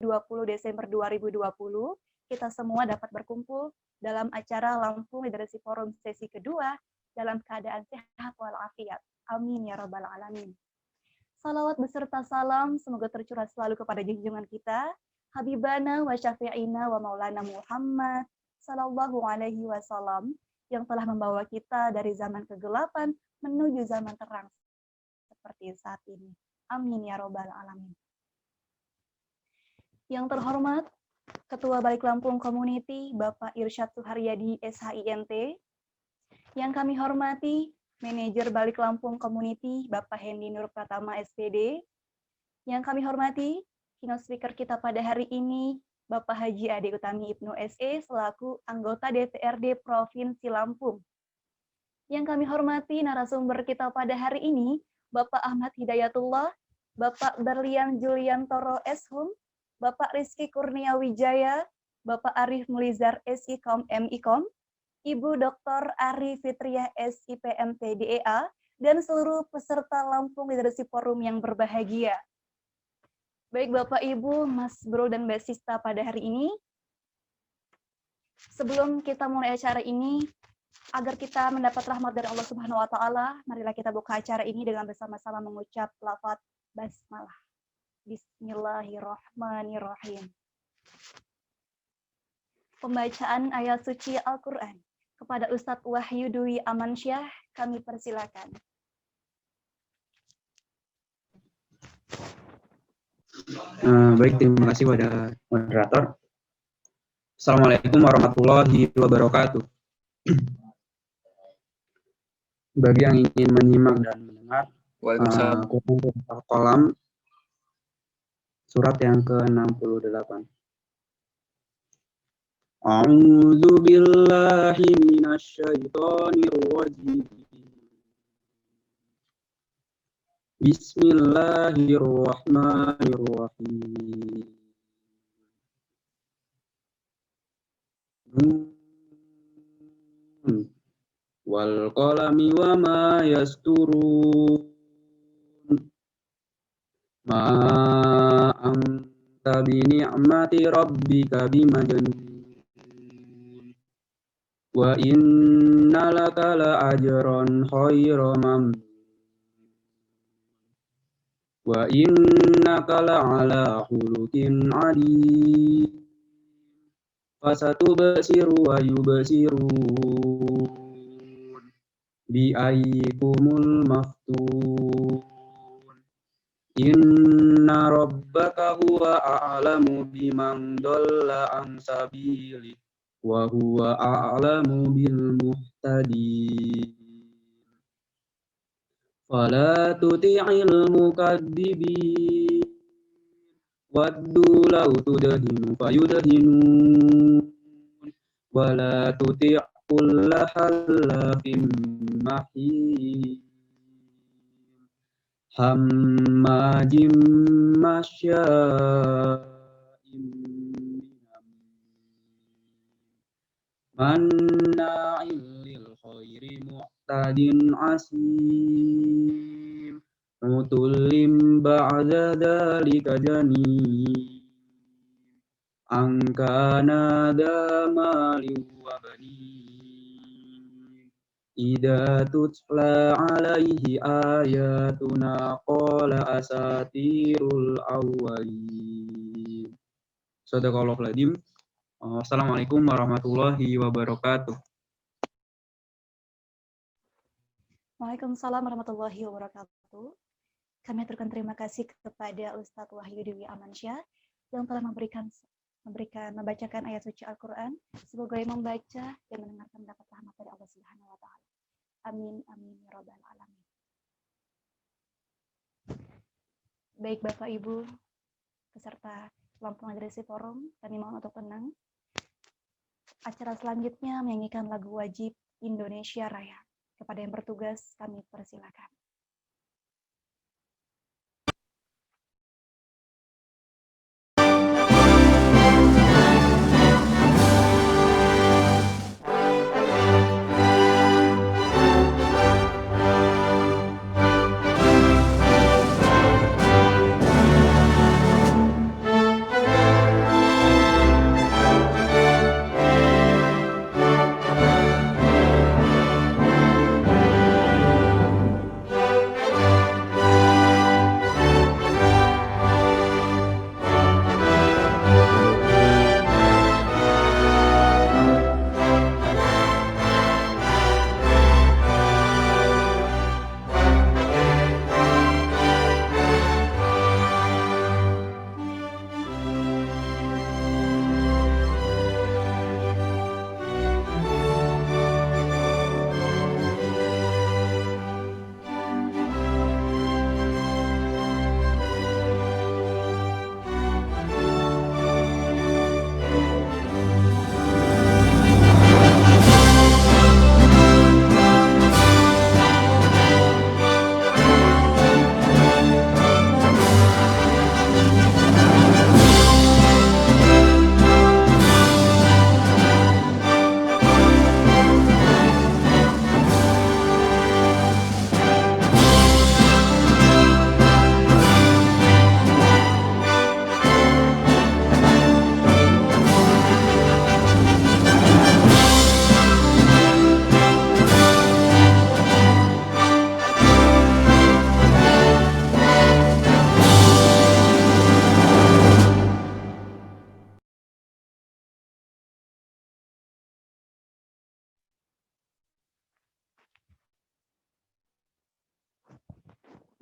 20 Desember 2020, kita semua dapat berkumpul dalam acara Lampung Literasi Forum sesi kedua dalam keadaan sehat walafiat. Amin ya rabbal alamin. Salawat beserta salam semoga tercurah selalu kepada junjungan kita, Habibana wa syafi'ina wa maulana Muhammad sallallahu alaihi wasallam, yang telah membawa kita dari zaman kegelapan menuju zaman terang seperti saat ini. Amin ya rabbal alamin. Yang terhormat Ketua Balik Lampung Community Bapak Irsyad Suharyadi SHINT, yang kami hormati Manajer Balik Lampung Community Bapak Hendi Nur Pratama SPD, yang kami hormati keynote speaker kita pada hari ini Bapak Haji Ade Utami Ibnu SE selaku anggota DPRD Provinsi Lampung. Yang kami hormati narasumber kita pada hari ini Bapak Ahmad Hidayatullah, Bapak Berlian Juliantoro Eshum, Bapak Rizky Kurnia Wijaya, Bapak Arif Melizar SIKOM MIKOM, Ibu Dr. Ari Fitriah SIPMT DEA, dan seluruh peserta Lampung Literasi Forum yang berbahagia. Baik Bapak Ibu, Mas Bro dan Mbak Sista pada hari ini, sebelum kita mulai acara ini, agar kita mendapat rahmat dari Allah Subhanahu wa Ta'ala, marilah kita buka acara ini dengan bersama-sama mengucap lafaz basmalah. Bismillahirrahmanirrahim. Pembacaan ayat suci Al-Quran. Kepada Ustadz Wahyu Dwi Amansyah, kami persilakan. Baik, terima kasih pada moderator. Assalamualaikum warahmatullahi wabarakatuh. Bagi yang ingin menyimak dan mendengar, Al-Qalam surat yang ke-68. A'udzu billahi minasyaitonir rajim. Bismillahirrahmanirrahim. Wal qalami wa ma yasturun. Ma anta bi ni'mati rabbika bimajnun. Wa inna laka la ajran khairan mamnun. Wa innaka la ala khuluqin adim. Fasatubsiru wa yubsirun. Bi ayyikumul maftun. Inna rabbaka huwa a'lamu biman dhalla an sabilihi wa huwa a'lamu bil muhtadin. Fala tuti'il mukadzibin waddu law tudhinu fayudhinun wa la tuti' kulla halafin mahin hammajim masya'im manna'il lil khairi mu'tadin asim mutullim ba'da dzalika janim an kana damali wa banin idza tutla alaihi ayatuna qala asatirul awwalin. Shadaqallahul adzim. Assalamualaikum warahmatullahi wabarakatuh. Waalaikumsalam warahmatullahi wabarakatuh. Kami aturkan terima kasih kepada Ustadz Wahyu Dwi Amansyah yang telah membacakan ayat suci Al-Quran. Semoga yang membaca dan mendengarkan mendapat rahmat dari Allah Subhanahu wa Ta'ala. Amin amin ya rabbal alamin. Baik Bapak Ibu peserta Lampung Literasi Forum, kami mohon untuk tenang. Acara selanjutnya menyanyikan lagu wajib Indonesia Raya. Kepada yang bertugas kami persilakan.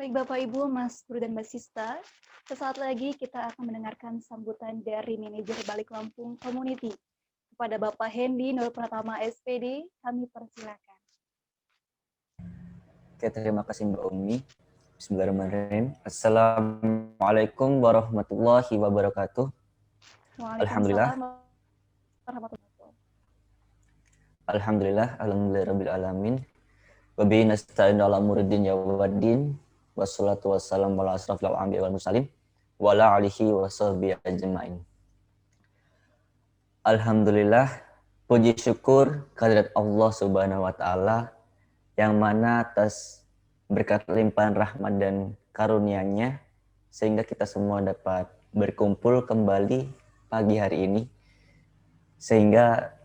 Baik Bapak Ibu, Mas Guru dan Mbak Sista, sesaat lagi kita akan mendengarkan sambutan dari manajer Balik Lampung Community. Kepada Bapak Hendy Nur Pratama SPD, kami persilakan. Oke, terima kasih Mbak Umi. Bismillahirrahmanirrahim. Assalamualaikum warahmatullahi wabarakatuh. Alhamdulillah. Alhamdulillah rabbil wa bihi nasta'inu ala umuridin ya waddin wassalatu wassalamu ala asrafil anbiya'i wal mursalin wa ala alihi wa sahbihi ajma'in. Alhamdulillah, puji syukur kehadirat Allah Subhanahu wa taala yang mana atas berkat limpahan rahmat dan karunia-Nya sehingga kita semua dapat berkumpul kembali pagi hari ini sehingga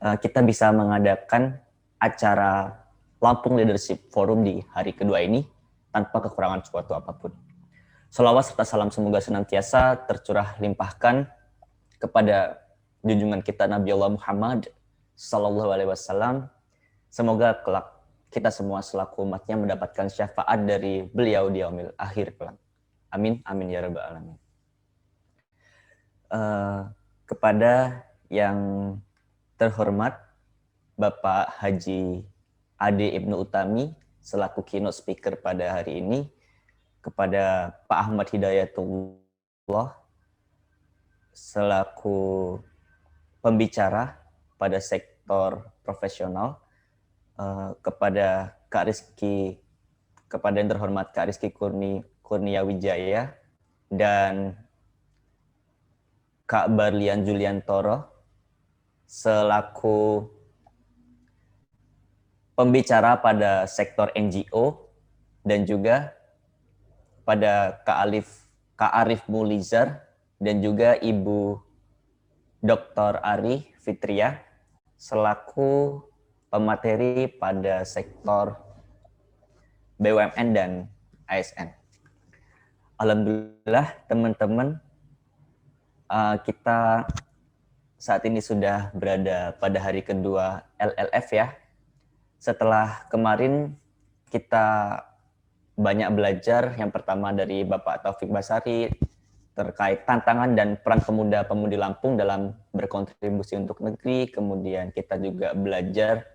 kita bisa mengadakan acara Lampung Leadership Forum di hari kedua ini tanpa kekurangan suatu apapun. Shalawat serta salam semoga senantiasa tercurah limpahkan kepada junjungan kita Nabi Allah Muhammad Sallallahu Alaihi Wasallam. Semoga kelak kita semua selaku umatnya mendapatkan syafaat dari beliau di yaumil akhir kelak. Amin, amin ya rabbal alamin. Kepada yang terhormat Bapak Haji Ade Ibnu Utami selaku keynote speaker pada hari ini, kepada Pak Ahmad Hidayatullah selaku pembicara pada sektor profesional, kepada Kak Rizky, kepada yang terhormat Kak Rizky Kurnia Wijaya dan Kak Barlian Juliantoro selaku pembicara pada sektor NGO dan juga pada Kak Arif Mulizar dan juga Ibu Dr. Ari Fitria selaku pemateri pada sektor BUMN dan ASN. Alhamdulillah teman-teman, kita saat ini sudah berada pada hari kedua LLF ya. Setelah kemarin kita banyak belajar, yang pertama dari Bapak Taufik Basari terkait tantangan dan peran pemuda-pemudi Lampung dalam berkontribusi untuk negeri. Kemudian kita juga belajar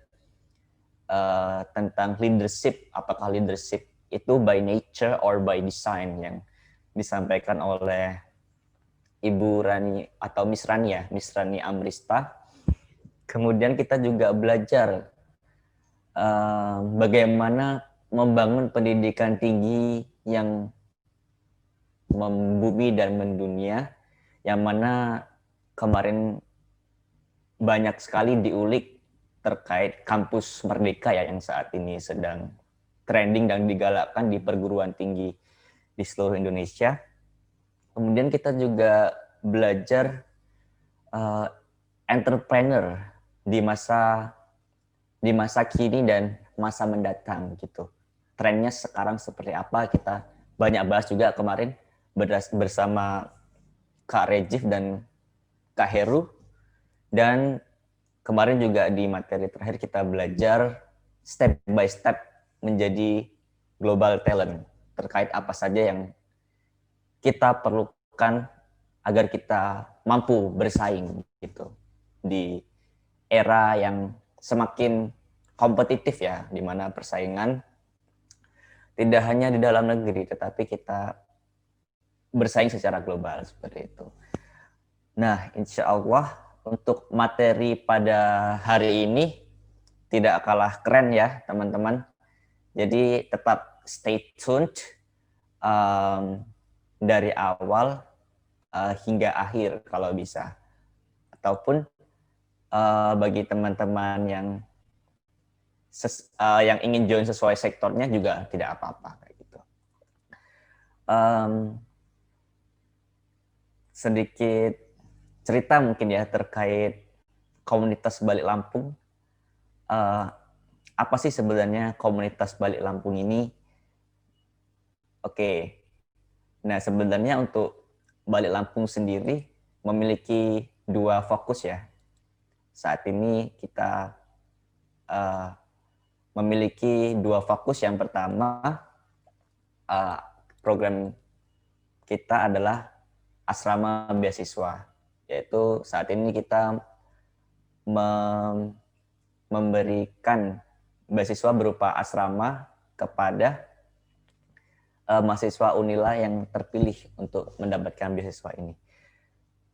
tentang leadership, apakah leadership itu by nature or by design, yang disampaikan oleh Ibu Rani atau Miss Rani ya, Miss Rani Amrista. Kemudian kita juga belajar bagaimana membangun pendidikan tinggi yang membumi dan mendunia, yang mana kemarin banyak sekali diulik terkait kampus Merdeka ya, yang saat ini sedang trending dan digalakkan di perguruan tinggi di seluruh Indonesia. Kemudian kita juga belajar entrepreneur di masa kini dan masa mendatang gitu. Trennya sekarang seperti apa, kita banyak bahas juga kemarin bersama Kak Rejif dan Kak Heru. Dan kemarin juga di materi terakhir kita belajar step by step menjadi global talent, terkait apa saja yang kita perlukan agar kita mampu bersaing gitu di era yang semakin kompetitif ya, di mana persaingan tidak hanya di dalam negeri tetapi kita bersaing secara global seperti itu. Nah, insya Allah untuk materi pada hari ini tidak kalah keren ya teman-teman. Jadi tetap stay tuned dari awal hingga akhir kalau bisa. Ataupun bagi teman-teman yang ingin join sesuai sektornya juga tidak apa-apa kayak gitu. Sedikit cerita mungkin ya terkait komunitas Balik Lampung. Apa sih sebenarnya komunitas Balik Lampung ini? Oke. Nah, sebenarnya untuk Balik Lampung sendiri memiliki dua fokus ya. Saat ini kita memiliki dua fokus. Yang pertama program kita adalah asrama beasiswa, yaitu saat ini kita memberikan beasiswa berupa asrama kepada mahasiswa Unila yang terpilih untuk mendapatkan beasiswa ini.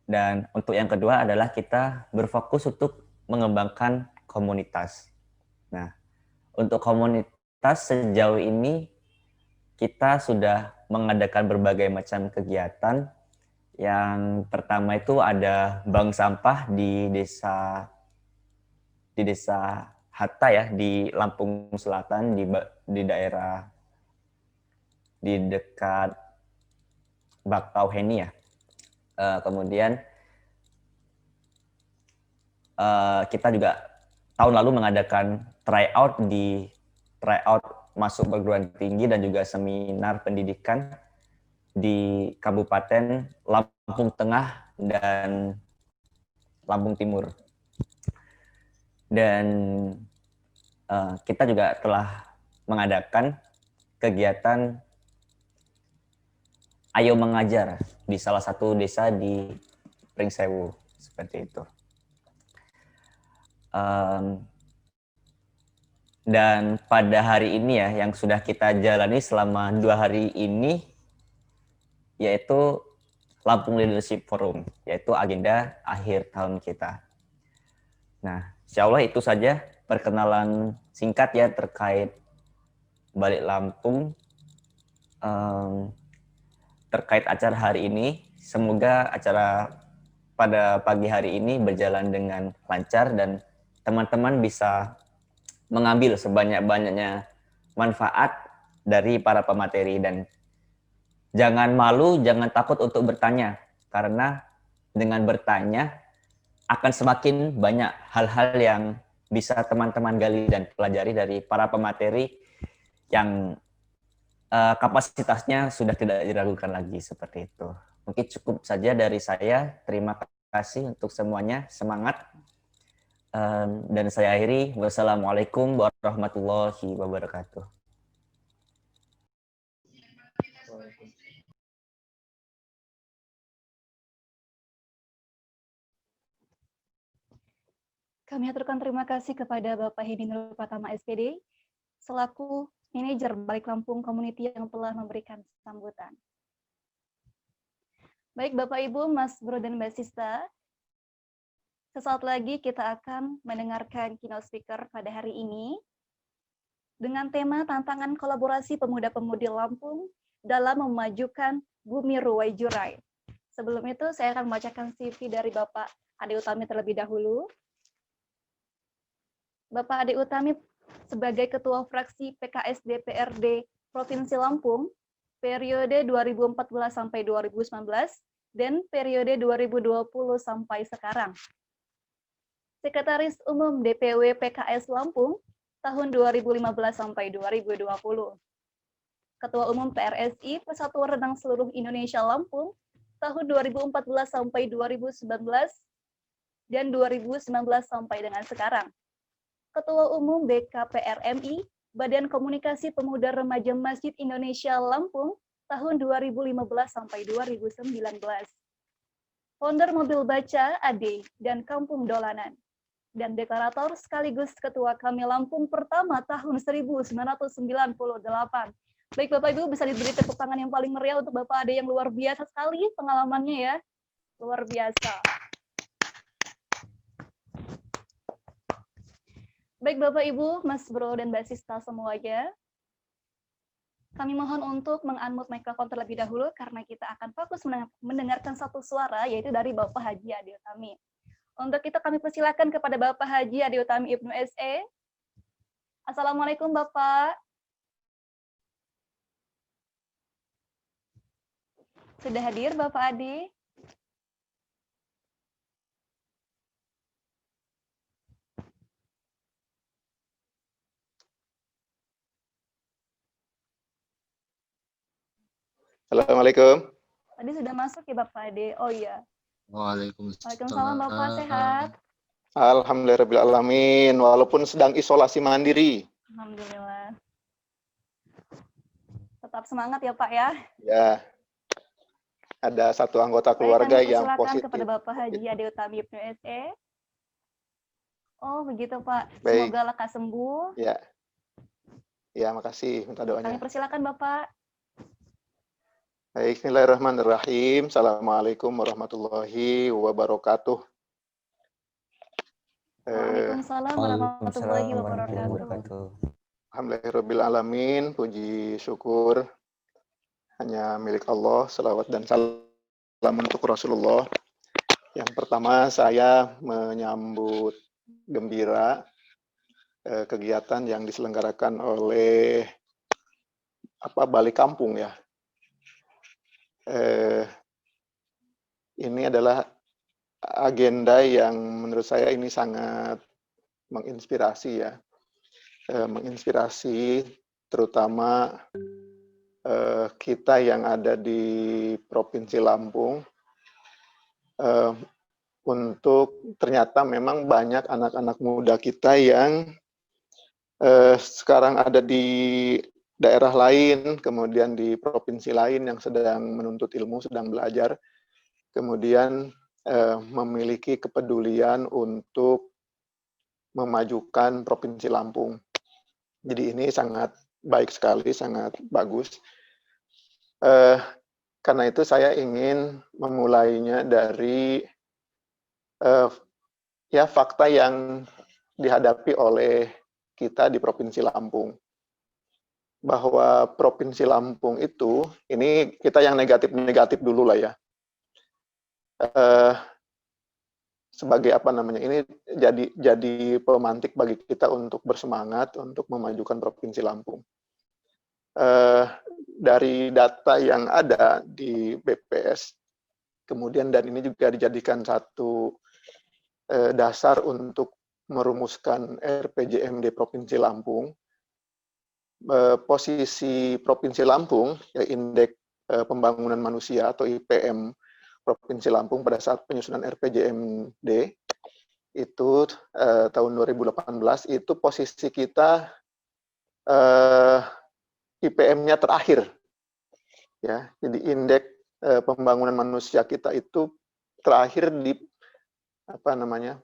Dan untuk yang kedua adalah kita berfokus untuk mengembangkan komunitas. Nah, untuk komunitas sejauh ini kita sudah mengadakan berbagai macam kegiatan. Yang pertama itu ada bank sampah di desa Hatta ya, di Lampung Selatan, di daerah di dekat Bakauheni ya. Kemudian kita juga tahun lalu mengadakan tryout masuk perguruan tinggi dan juga seminar pendidikan di Kabupaten Lampung Tengah dan Lampung Timur. Dan kita juga telah mengadakan kegiatan Ayo Mengajar di salah satu desa di Pringsewu, seperti itu. Dan pada hari ini ya, yang sudah kita jalani selama 2 hari ini, yaitu Lampung Leadership Forum, yaitu agenda akhir tahun kita. Nah, insya Allah itu saja perkenalan singkat ya terkait Balik Lampung, terkait acara hari ini. Semoga acara pada pagi hari ini berjalan dengan lancar dan teman-teman bisa mengambil sebanyak-banyaknya manfaat dari para pemateri. Dan jangan malu, jangan takut untuk bertanya, karena dengan bertanya akan semakin banyak hal-hal yang bisa teman-teman gali dan pelajari dari para pemateri yang kapasitasnya sudah tidak diragukan lagi, seperti itu. Mungkin cukup saja dari saya. Terima kasih untuk semuanya. Semangat. Dan saya akhiri. Wassalamualaikum warahmatullahi wabarakatuh. Kami aturkan terima kasih kepada Bapak Hendy Nur Pratama SPD, selaku manajer Balik Lampung Community yang telah memberikan sambutan. Baik Bapak Ibu, Mas Bro dan Mbak Sista, sesaat lagi kita akan mendengarkan keynote speaker pada hari ini dengan tema tantangan kolaborasi pemuda-pemudi Lampung dalam memajukan Bumi Ruwai Jurai. Sebelum itu saya akan membacakan CV dari Bapak Ade Utami terlebih dahulu. Bapak Ade Utami sebagai Ketua Fraksi PKS DPRD Provinsi Lampung, periode 2014 sampai 2019, dan periode 2020 sampai sekarang. Sekretaris Umum DPW PKS Lampung, tahun 2015 sampai 2020. Ketua Umum PRSI Persatuan Renang Seluruh Indonesia Lampung, tahun 2014 sampai 2019, dan 2019 sampai dengan sekarang. Ketua Umum BKPRMI, Badan Komunikasi Pemuda Remaja Masjid Indonesia Lampung, tahun 2015 sampai 2019. Founder Mobil Baca, AD, dan Kampung Dolanan. Dan deklarator sekaligus Ketua Kami Lampung pertama tahun 1998. Baik Bapak Ibu, bisa diberi tepuk tangan yang paling meriah untuk Bapak Ade yang luar biasa sekali pengalamannya ya. Luar biasa. Baik Bapak Ibu, Mas Bro dan Mbak Sista semuanya, kami mohon untuk meng-unmute mikrofon terlebih dahulu karena kita akan fokus mendengarkan satu suara, yaitu dari Bapak Haji Ade Utami. Untuk itu kami persilakan kepada Bapak Haji Ade Utami Ibnu SE. Assalamualaikum Bapak. Sudah hadir Bapak Ade? Assalamualaikum. Tadi sudah masuk ya Bapak Ade. Oh iya. Waalaikumsalam Waalaikumsalam. Bapak, sehat? Alhamdulillahirrahmanirrahim. Walaupun sedang isolasi mandiri. Alhamdulillah. Tetap semangat ya Pak ya. Ya, ada satu anggota Baik, keluarga kami yang persilakan positif. kepada Bapak Haji Ade Utami Ibnu SE. Oh, begitu Pak. Baik. Semoga lekas sembuh. Ya, ya, makasih. Minta Kami doanya. persilakan Bapak. Baik, bismillahirrahmanirrahim. Assalamualaikum warahmatullahi wabarakatuh. Waalaikumsalam warahmatullahi wabarakatuh. Alhamdulillahirabbil alamin, puji syukur hanya milik Allah, selawat dan salam untuk Rasulullah. Yang pertama saya menyambut gembira kegiatan yang diselenggarakan oleh Balik Kampung ya. Ini adalah agenda yang menurut saya ini sangat menginspirasi ya. Menginspirasi terutama kita yang ada di Provinsi Lampung untuk ternyata memang banyak anak-anak muda kita yang sekarang ada di daerah lain, kemudian di provinsi lain yang sedang menuntut ilmu, sedang belajar, kemudian memiliki kepedulian untuk memajukan Provinsi Lampung. Jadi ini sangat baik sekali, sangat bagus. Karena itu saya ingin memulainya dari fakta yang dihadapi oleh kita di Provinsi Lampung. Bahwa Provinsi Lampung itu, ini kita yang negatif-negatif dulu lah ya. Sebagai ini jadi pemantik bagi kita untuk bersemangat untuk memajukan Provinsi Lampung. Dari data yang ada di BPS, kemudian dan ini juga dijadikan satu dasar untuk merumuskan RPJMD Provinsi Lampung. Posisi Provinsi Lampung, ya, Indeks Pembangunan Manusia atau IPM Provinsi Lampung pada saat penyusunan RPJMD itu tahun 2018 itu posisi kita IPM-nya terakhir, ya. Jadi indeks pembangunan manusia kita itu terakhir di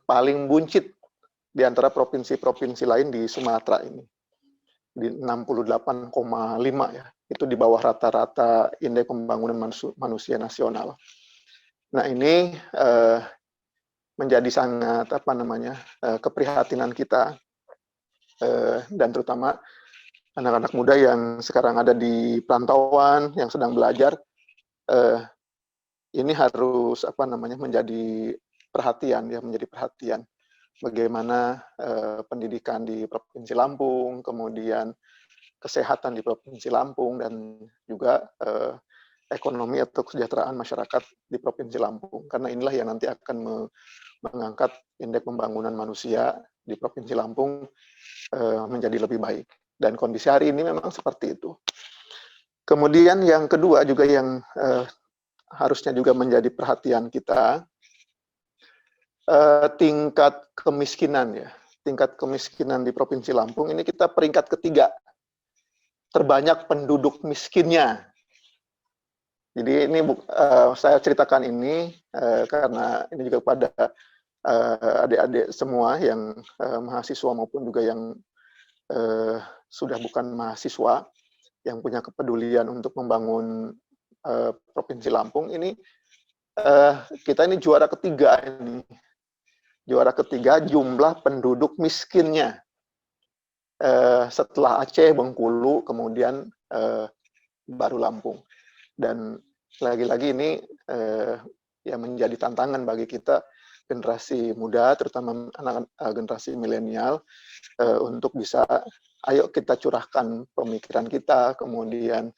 paling buncit di antara provinsi-provinsi lain di Sumatera ini, di 68,5 ya. Itu di bawah rata-rata indeks pembangunan manusia nasional. Nah ini menjadi sangat keprihatinan kita dan terutama anak-anak muda yang sekarang ada di perantauan yang sedang belajar, ini harus menjadi perhatian ya, menjadi perhatian bagaimana pendidikan di Provinsi Lampung, kemudian kesehatan di Provinsi Lampung, dan juga ekonomi atau kesejahteraan masyarakat di Provinsi Lampung, karena inilah yang nanti akan mengangkat indeks pembangunan manusia di Provinsi Lampung menjadi lebih baik. Dan kondisi hari ini memang seperti itu. Kemudian yang kedua juga yang harusnya juga menjadi perhatian kita, tingkat kemiskinan ya. Tingkat kemiskinan di Provinsi Lampung ini kita peringkat ketiga. Terbanyak penduduk miskinnya. Jadi ini saya ceritakan ini karena ini juga pada adik-adik semua yang mahasiswa maupun juga yang sudah bukan mahasiswa, yang punya kepedulian untuk membangun Provinsi Lampung ini, kita ini juara ketiga ini. Juara ketiga jumlah penduduk miskinnya. Setelah Aceh, Bengkulu, kemudian baru Lampung. Dan lagi-lagi ini yang menjadi tantangan bagi kita generasi muda, terutama generasi milenial, untuk bisa, ayo kita curahkan pemikiran kita, kemudian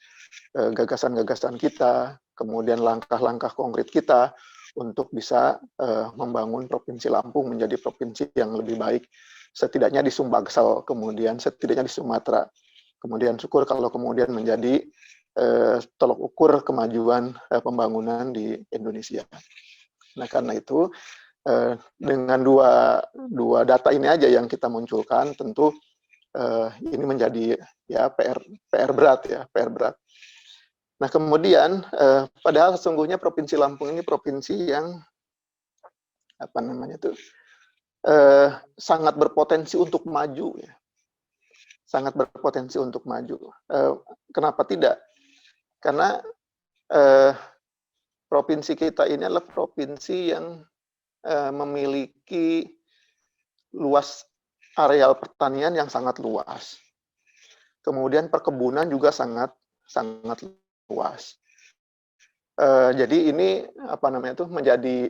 gagasan-gagasan kita, kemudian langkah-langkah konkret kita untuk bisa membangun Provinsi Lampung menjadi provinsi yang lebih baik, setidaknya di Sumbaksel, kemudian setidaknya di Sumatera. Kemudian syukur kalau kemudian menjadi tolok ukur kemajuan pembangunan di Indonesia. Nah karena itu dengan dua data ini aja yang kita munculkan, tentu ini menjadi ya PR berat ya, PR berat. Nah kemudian padahal sesungguhnya Provinsi Lampung ini provinsi yang apa namanya tuh sangat berpotensi untuk maju ya, sangat berpotensi untuk maju. Kenapa tidak? Karena provinsi kita ini adalah provinsi yang memiliki luas areal pertanian yang sangat luas. Kemudian perkebunan juga sangat luas. Jadi ini apa namanya tuh menjadi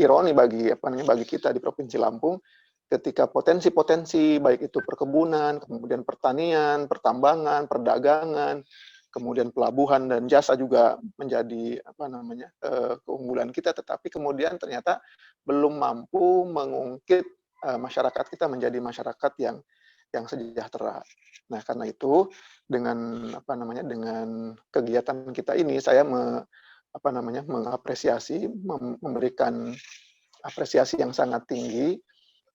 ironi bagi kita di Provinsi Lampung ketika potensi-potensi baik itu perkebunan, kemudian pertanian, pertambangan, perdagangan, kemudian pelabuhan dan jasa juga menjadi apa namanya keunggulan kita, tetapi kemudian ternyata belum mampu mengungkit masyarakat kita menjadi masyarakat yang sejahtera. Nah, karena itu dengan apa namanya dengan kegiatan kita ini saya mengapresiasi, memberikan apresiasi yang sangat tinggi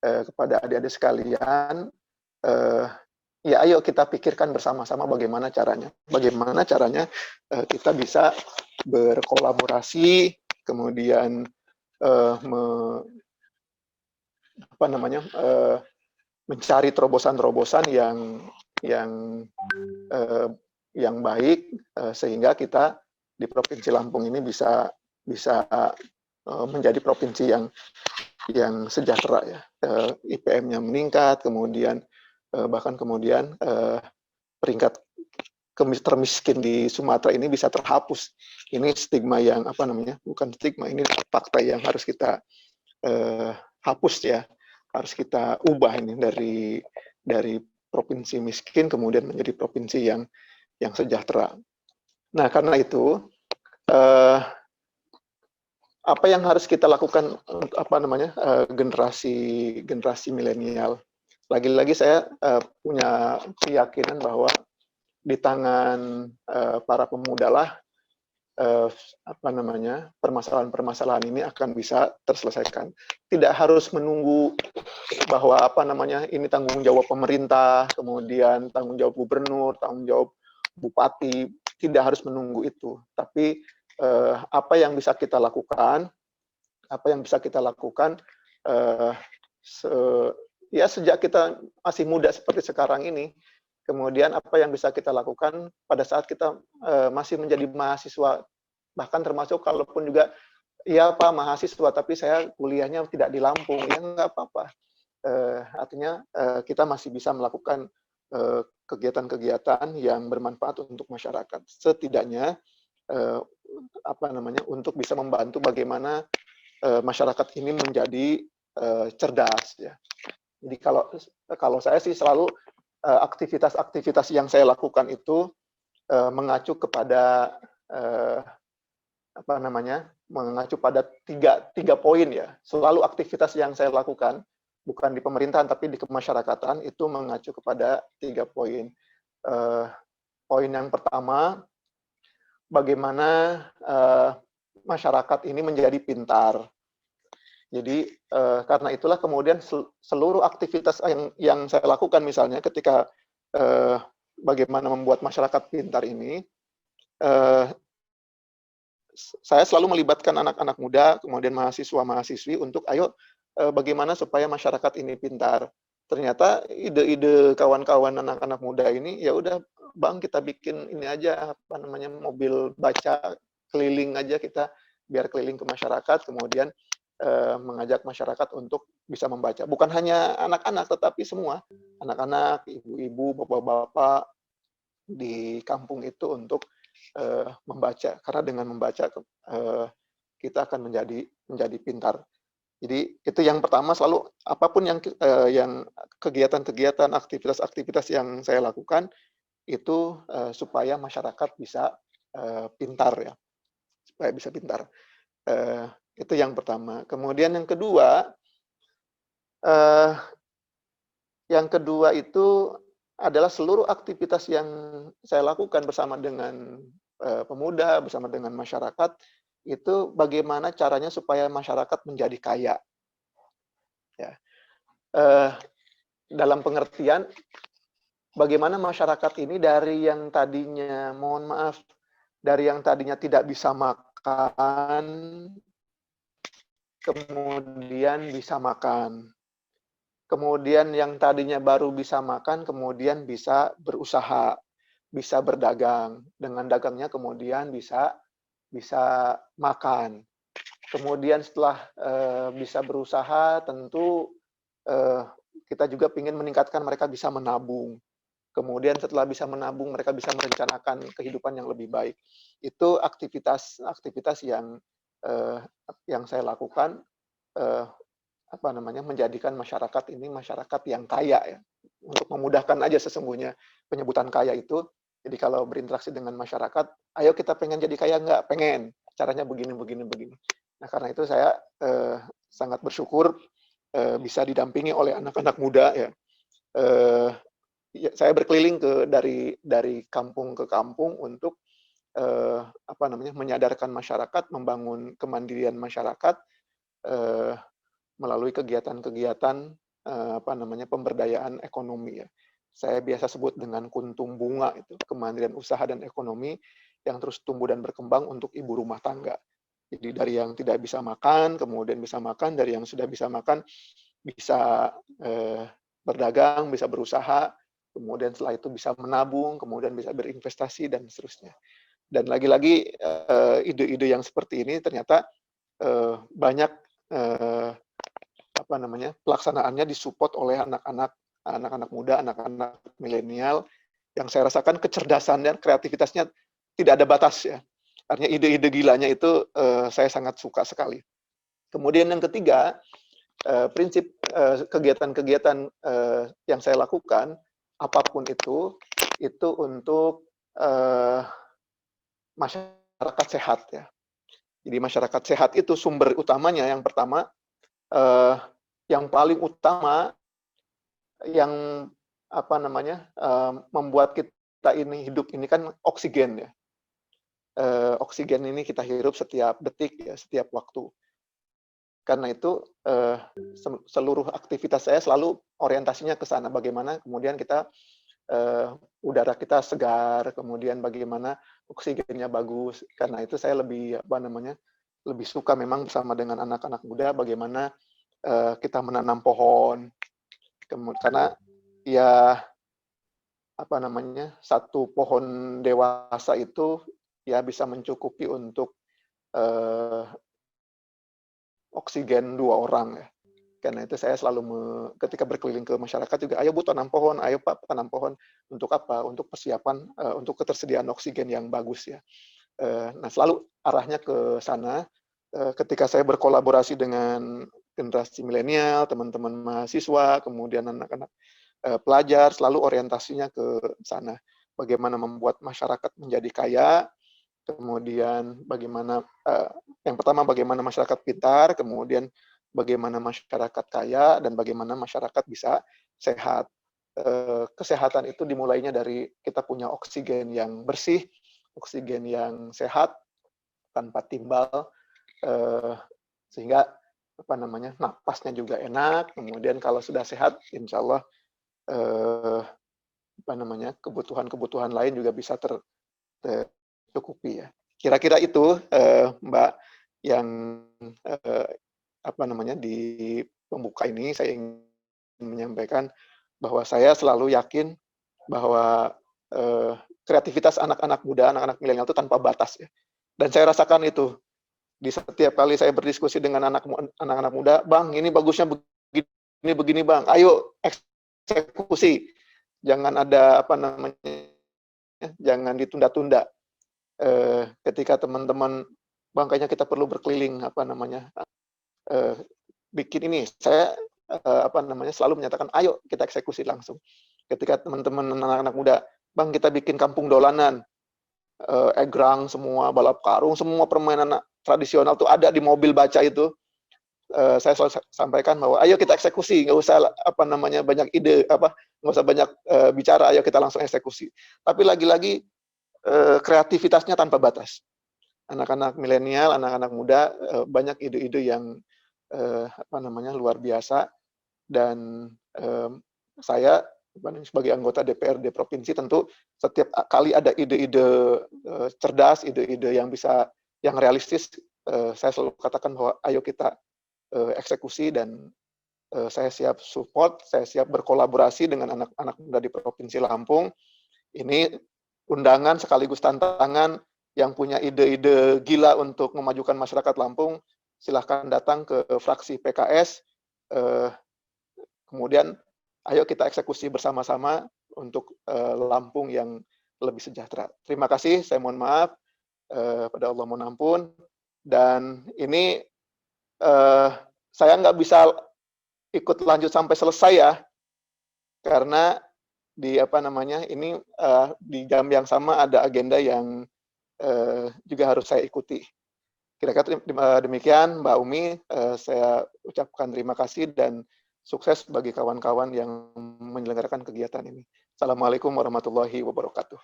kepada adik-adik sekalian. Ya ayo kita pikirkan bersama-sama bagaimana caranya kita bisa berkolaborasi, kemudian mencari terobosan-terobosan yang baik sehingga kita di Provinsi Lampung ini bisa menjadi provinsi yang sejahtera ya, IPM-nya meningkat, kemudian bahkan kemudian peringkat termiskin di Sumatera ini bisa terhapus. Ini stigma yang apa namanya, bukan stigma, ini fakta yang harus kita hapus ya, harus kita ubah ini dari provinsi miskin kemudian menjadi provinsi yang sejahtera. Nah karena itu apa yang harus kita lakukan apa namanya generasi milenial. Lagi-lagi saya punya keyakinan bahwa di tangan para pemuda lah apa namanya permasalahan-permasalahan ini akan bisa terselesaikan. Tidak harus menunggu bahwa apa namanya ini tanggung jawab pemerintah, kemudian tanggung jawab gubernur, tanggung jawab bupati, tidak harus menunggu itu. Tapi apa yang bisa kita lakukan, ya sejak kita masih muda seperti sekarang ini, kemudian apa yang bisa kita lakukan pada saat kita masih menjadi mahasiswa, bahkan termasuk kalaupun juga ya Pak mahasiswa tapi saya kuliahnya tidak di Lampung, ya nggak apa-apa. Artinya kita masih bisa melakukan kegiatan-kegiatan yang bermanfaat untuk masyarakat. Setidaknya apa namanya untuk bisa membantu bagaimana masyarakat ini menjadi cerdas ya. Jadi kalau saya sih selalu aktivitas-aktivitas yang saya lakukan itu mengacu kepada apa namanya mengacu pada tiga poin ya. Selalu aktivitas yang saya lakukan bukan di pemerintahan tapi di kemasyarakatan itu mengacu kepada 3 poin. Poin yang pertama, bagaimana masyarakat ini menjadi pintar. Jadi karena itulah kemudian seluruh aktivitas yang saya lakukan misalnya ketika bagaimana membuat masyarakat pintar ini, saya selalu melibatkan anak-anak muda, kemudian mahasiswa-mahasiswi untuk ayo bagaimana supaya masyarakat ini pintar. Ternyata ide-ide kawan-kawan anak-anak muda ini ya udah Bang kita bikin ini aja apa namanya mobil baca keliling aja kita biar keliling ke masyarakat kemudian mengajak masyarakat untuk bisa membaca. Bukan hanya anak-anak tetapi semua anak-anak, ibu-ibu, bapak-bapak di kampung itu untuk membaca karena dengan membaca kita akan menjadi pintar. Jadi itu yang pertama selalu apapun yang kegiatan-kegiatan aktivitas-aktivitas yang saya lakukan itu supaya masyarakat bisa pintar ya, supaya bisa pintar. Itu yang pertama. Kemudian yang kedua itu adalah seluruh aktivitas yang saya lakukan bersama dengan pemuda, bersama dengan masyarakat, itu bagaimana caranya supaya masyarakat menjadi kaya. Ya. dalam pengertian bagaimana masyarakat ini dari yang tadinya, mohon maaf, dari yang tadinya tidak bisa makan, kemudian bisa makan. Kemudian yang tadinya baru bisa makan, kemudian bisa berusaha, bisa berdagang. Dengan dagangnya kemudian bisa makan. Kemudian setelah bisa berusaha, tentu kita juga ingin meningkatkan mereka bisa menabung. Kemudian setelah bisa menabung, mereka bisa merencanakan kehidupan yang lebih baik. Itu aktivitas yang saya lakukan, menjadikan masyarakat ini masyarakat yang kaya ya. Untuk memudahkan aja sesungguhnya penyebutan kaya itu. Jadi kalau berinteraksi dengan masyarakat, ayo kita pengen jadi kaya nggak? Pengen. Caranya begini. Nah karena itu saya sangat bersyukur bisa didampingi oleh anak-anak muda ya. Saya berkeliling dari kampung ke kampung untuk menyadarkan masyarakat, membangun kemandirian masyarakat melalui kegiatan-kegiatan pemberdayaan ekonomi ya. Saya biasa sebut dengan kuntum bunga itu, kemandirian usaha dan ekonomi yang terus tumbuh dan berkembang untuk ibu rumah tangga. Jadi dari yang tidak bisa makan, kemudian bisa makan, dari yang sudah bisa makan, bisa berdagang, bisa berusaha, kemudian setelah itu bisa menabung, kemudian bisa berinvestasi, dan seterusnya. Dan lagi-lagi ide-ide yang seperti ini ternyata banyak pelaksanaannya disupport oleh anak-anak muda, anak-anak milenial, yang saya rasakan kecerdasan dan kreativitasnya tidak ada batas ya. Artinya ide-ide gilanya itu saya sangat suka sekali. Kemudian yang ketiga, prinsip kegiatan-kegiatan yang saya lakukan, apapun itu untuk masyarakat sehat ya. Jadi masyarakat sehat itu sumber utamanya yang pertama, yang paling utama, yang membuat kita ini hidup ini kan oksigen ya. Oksigen ini kita hirup setiap detik ya, setiap waktu. Karena itu seluruh aktivitas saya selalu orientasinya ke sana, bagaimana kemudian kita udara kita segar, kemudian bagaimana oksigennya bagus. Karena itu saya lebih lebih suka memang bersama dengan anak-anak muda bagaimana kita menanam pohon. Karena ya satu pohon dewasa itu ya bisa mencukupi untuk oksigen 2 orang ya. Karena itu saya selalu ketika berkeliling ke masyarakat juga, ayo Bu tanam pohon, ayo Pak tanam pohon. Untuk apa? Untuk persiapan, untuk ketersediaan oksigen yang bagus ya. Nah selalu arahnya ke sana. Ketika saya berkolaborasi dengan generasi milenial, teman-teman mahasiswa, kemudian anak-anak pelajar, selalu orientasinya ke sana. Bagaimana membuat masyarakat menjadi kaya, kemudian bagaimana yang pertama bagaimana masyarakat pintar, kemudian bagaimana masyarakat kaya, dan bagaimana masyarakat bisa sehat. Kesehatan itu dimulainya dari kita punya oksigen yang bersih, oksigen yang sehat tanpa timbal, sehingga napasnya juga enak. Kemudian kalau sudah sehat, insya Allah kebutuhan-kebutuhan lain juga bisa tercukupi ya. Kira-kira itu Mbak yang di pembuka ini saya ingin menyampaikan bahwa saya selalu yakin bahwa kreativitas anak-anak muda, anak-anak milenial itu tanpa batas ya. Dan saya rasakan itu di setiap kali saya berdiskusi dengan anak-anak muda, Bang, ini bagusnya begini Bang, ayo eksekusi. Jangan ada jangan ditunda-tunda. Ketika teman-teman, Bang, kayaknya kita perlu berkeliling bikin ini, saya selalu menyatakan ayo kita eksekusi langsung. Ketika teman-teman anak-anak muda, Bang, kita bikin kampung dolanan, egrang semua, balap karung, semua permainan tradisional tuh ada di mobil baca itu. Saya selalu sampaikan bahwa ayo kita eksekusi, nggak usah banyak ide, nggak usah banyak bicara, ayo kita langsung eksekusi. Tapi lagi-lagi kreativitasnya tanpa batas. Anak-anak milenial, anak-anak muda banyak ide-ide yang luar biasa, dan saya sebagai anggota DPRD provinsi tentu setiap kali ada ide-ide cerdas, ide-ide yang realistis, saya selalu katakan bahwa ayo kita eksekusi, dan saya siap support, saya siap berkolaborasi dengan anak-anak muda di Provinsi Lampung. Ini undangan sekaligus tantangan. Yang punya ide-ide gila untuk memajukan masyarakat Lampung, silahkan datang ke fraksi PKS. Kemudian ayo kita eksekusi bersama-sama untuk Lampung yang lebih sejahtera. Terima kasih, saya mohon maaf, pada Allah mohon ampun. Dan ini saya nggak bisa ikut lanjut sampai selesai ya, karena di ini di jam yang sama ada agenda yang juga harus saya ikuti. Kira-kira demikian, Mbak Umi, saya ucapkan terima kasih dan sukses bagi kawan-kawan yang menyelenggarakan kegiatan ini. Assalamualaikum warahmatullahi wabarakatuh.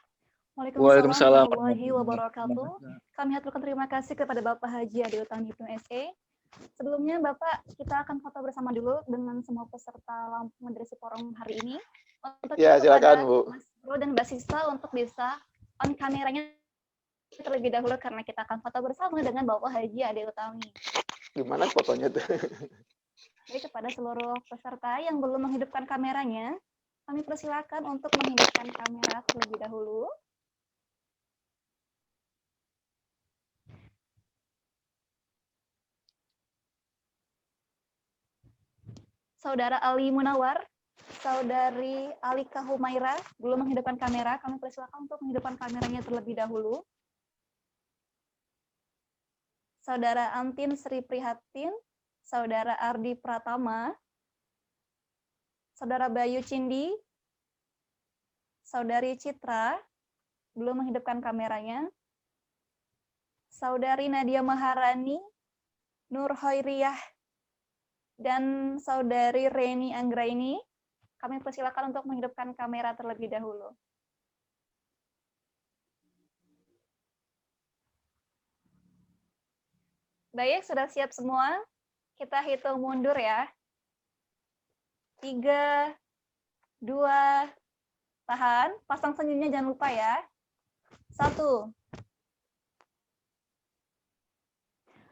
Waalaikumsalam warahmatullahi wabarakatuh. Kami haturkan terima kasih kepada Bapak Haji Ade Utami SE. Sebelumnya Bapak, kita akan foto bersama dulu dengan semua peserta Lampung Moderasi Forum hari ini. Untuk ya, silakan, Bu. Mas Bro dan Mbak Sista untuk bisa on kameranya terlebih dahulu, karena kita akan foto bersama dengan Bapak Haji Ade Utami. Gimana fotonya tuh? Jadi kepada seluruh peserta yang belum menghidupkan kameranya, kami persilakan untuk menghidupkan kamera terlebih dahulu. Saudara Ali Munawar, Saudari Alika Humaira belum menghidupkan kamera, kami persilakan untuk menghidupkan kameranya terlebih dahulu. Saudara Antin Sri Prihatin, Saudara Ardi Pratama, Saudara Bayu Cindi, Saudari Citra belum menghidupkan kameranya. Saudari Nadia Maharani, Nur Hoiriyah, dan Saudari Reni Anggraini, kami persilakan untuk menghidupkan kamera terlebih dahulu. Baik, sudah siap semua? Kita hitung mundur ya. 3, 2, tahan. Pasang senyumnya jangan lupa ya. 1.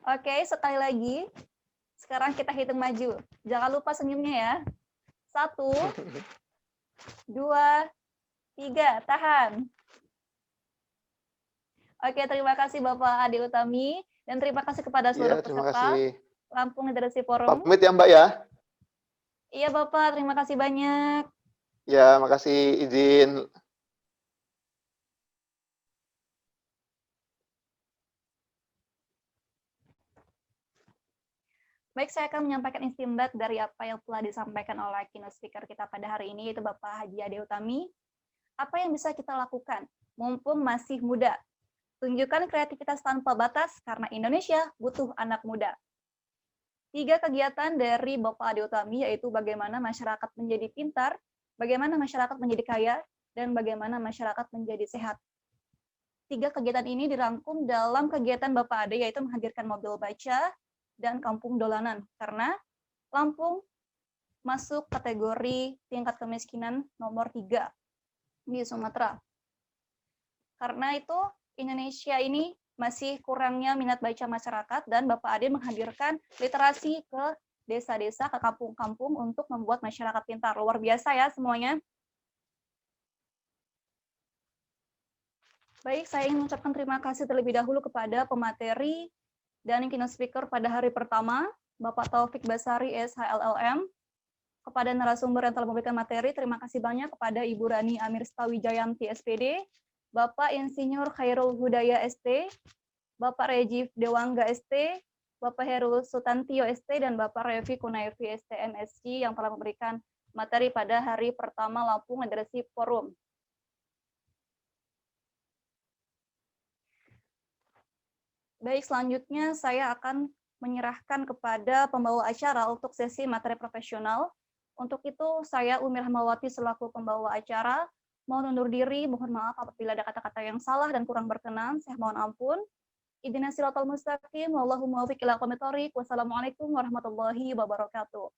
Oke, sekali lagi. Sekarang kita hitung maju. Jangan lupa senyumnya ya. 1, 2, 3, tahan. Oke, terima kasih Bapak Ade Utami. Dan terima kasih kepada seluruh peserta Lampung Literasi Forum. Pamit ya Mbak ya. Iya Bapak, terima kasih banyak. Ya, makasih izin. Baik, saya akan menyampaikan istimbat dari apa yang telah disampaikan oleh keynote speaker kita pada hari ini, yaitu Bapak Haji Ade Utami. Apa yang bisa kita lakukan mumpung masih muda? Tunjukkan kreativitas tanpa batas karena Indonesia butuh anak muda. 3 kegiatan dari Bapak Ade Utami, yaitu bagaimana masyarakat menjadi pintar, bagaimana masyarakat menjadi kaya, dan bagaimana masyarakat menjadi sehat. 3 kegiatan ini dirangkum dalam kegiatan Bapak Ade, yaitu menghadirkan mobil baca dan kampung dolanan, karena Lampung masuk kategori tingkat kemiskinan nomor 3 di Sumatera. Karena itu Indonesia ini masih kurangnya minat baca masyarakat, dan Bapak Ade menghadirkan literasi ke desa-desa, ke kampung-kampung untuk membuat masyarakat pintar. Luar biasa ya semuanya. Baik, saya ingin mengucapkan terima kasih terlebih dahulu kepada pemateri dan keynote speaker pada hari pertama, Bapak Taufik Basari, SHLLM. Kepada narasumber yang telah memberikan materi, terima kasih banyak kepada Ibu Rani Amirsta Wijayanti, SPD, Bapak Insinyur Khairul Hudaya ST, Bapak Regif Dewangga ST, Bapak Heru Sutantio ST, dan Bapak Revi Kunaifi ST MSc yang telah memberikan materi pada hari pertama Lampung Literasi Forum. Baik, selanjutnya saya akan menyerahkan kepada pembawa acara untuk sesi materi profesional. Untuk itu, saya Umi Rahmawati selaku pembawa acara mohon undur diri, mohon maaf apabila ada kata-kata yang salah dan kurang berkenan, saya mohon ampun. Ihdinas siratal mustaqim, wallahumma muwaffiq ila aqwamit thoriq. Wassalamualaikum warahmatullahi wabarakatuh.